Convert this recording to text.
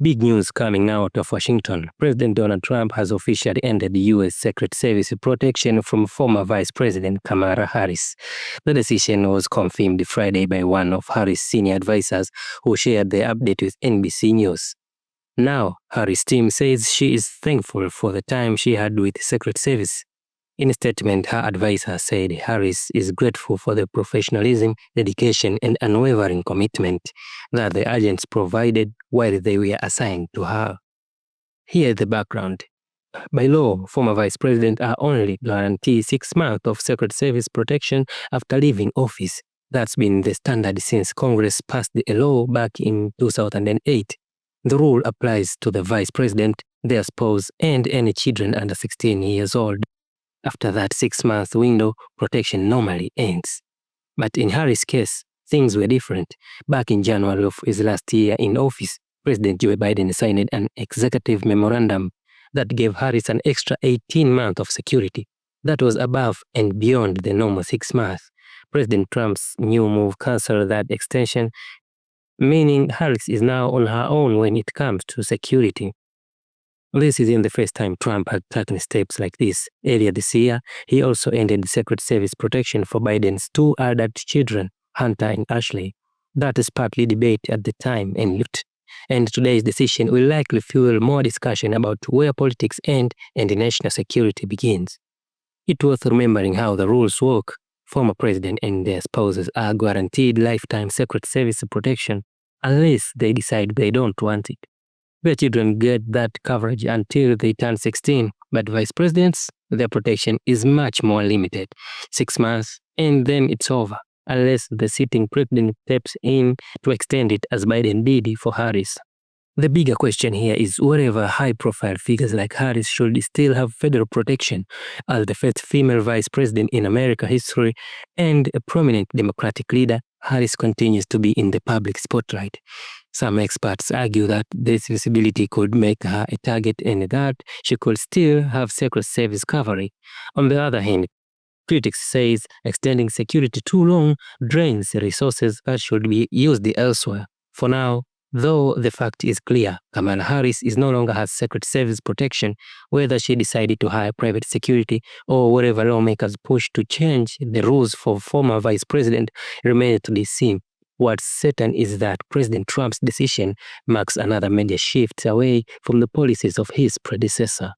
Big news coming out of Washington. President Donald Trump has officially ended the U.S. Secret Service protection from former Vice President Kamala Harris. The decision was confirmed Friday by one of Harris' senior advisors who shared the update with NBC News. Now, Harris' team says she is thankful for the time she had with the Secret Service. In a statement, her advisor said Harris is grateful for the professionalism, dedication, and unwavering commitment that the agents provided while they were assigned to her. Here is the background. By law, former vice presidents are only guaranteed 6 months of Secret Service protection after leaving office. That's been the standard since Congress passed the law back in 2008. The rule applies to the vice president, their spouse, and any children under 16 years old. After that 6-month window, protection normally ends. But in Harris' case, things were different. Back in January of his last year in office, President Joe Biden signed an executive memorandum that gave Harris an extra 18 months of security. That was above and beyond the normal 6 months. President Trump's new move canceled that extension, meaning Harris is now on her own when it comes to security. This isn't the first time Trump had taken steps like this. Earlier this year, he also ended the Secret Service protection for Biden's 2 adult children, Hunter and Ashley. That is partly debate at the time and today's decision will likely fuel more discussion about where politics end and national security begins. It's worth remembering how the rules work. Former president and their spouses are guaranteed lifetime Secret Service protection unless they decide they don't want it. Their children get that coverage until they turn 16, but vice presidents, their protection is much more limited. 6 months, and then it's over, unless the sitting president steps in to extend it as Biden did for Harris. The bigger question here is whether high-profile figures like Harris should still have federal protection. As the first female vice president in American history and a prominent Democratic leader, Harris continues to be in the public spotlight. Some experts argue that this visibility could make her a target and that she could still have Secret Service coverage. On the other hand, critics say extending security too long drains resources that should be used elsewhere. For now, though, the fact is clear, Kamala Harris is no longer has Secret Service protection. Whether she decided to hire private security or whatever lawmakers push to change the rules for former vice president remains to be seen. What's certain is that President Trump's decision marks another major shift away from the policies of his predecessor.